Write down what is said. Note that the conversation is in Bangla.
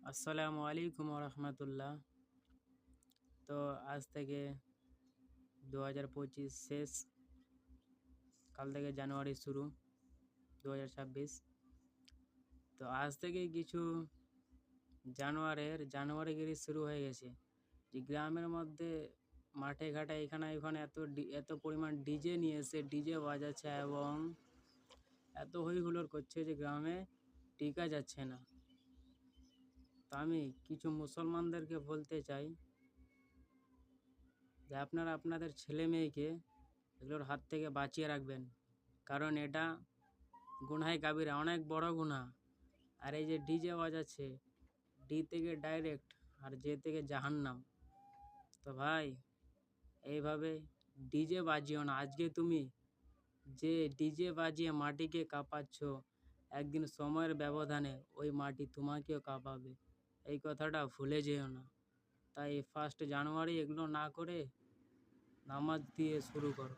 আসসালামু আলাইকুম রহমতুল্লাহ। তো আজ থেকে 2025 শেষ, কাল থেকে জানুয়ারি শুরু 2026। তো আজ থেকে কিছু জানুয়ারিগিরি শুরু হয়ে গেছে। যে গ্রামের মধ্যে মাঠে ঘাটে এখানে ওখানে এত পরিমাণ ডিজে নিয়ে এসে ডিজে বাজাচ্ছে এবং এত হইহুল্লোড় করছে যে গ্রামে টিকা যাচ্ছে না। তো আমি কিছু মুসলমানদেরকে বলতে চাই যে আপনারা আপনাদের ছেলে মেয়েকে এগুলোর হাত থেকে বাঁচিয়ে রাখবেন, কারণ এটা গুনাহে কাবিরা, অনেক বড় গুনাহ। আর এই যে ডিজে বাজাচ্ছে, ডি থেকে ডাইরেক্ট আর জে থেকে জাহান্নাম। তো ভাই, এইভাবে ডিজে বাজিও না। আজকে তুমি যে ডিজে বাজিয়ে মাটিকে কাঁপাচ্ছ, একদিন সময়ের ব্যবধানে ওই মাটি তোমাকেও কাঁপাবে, এই কথাটা ভুলে যেও না। তাই 1 জানুয়ারি এগুলো না করে নামাজ দিয়ে শুরু করো।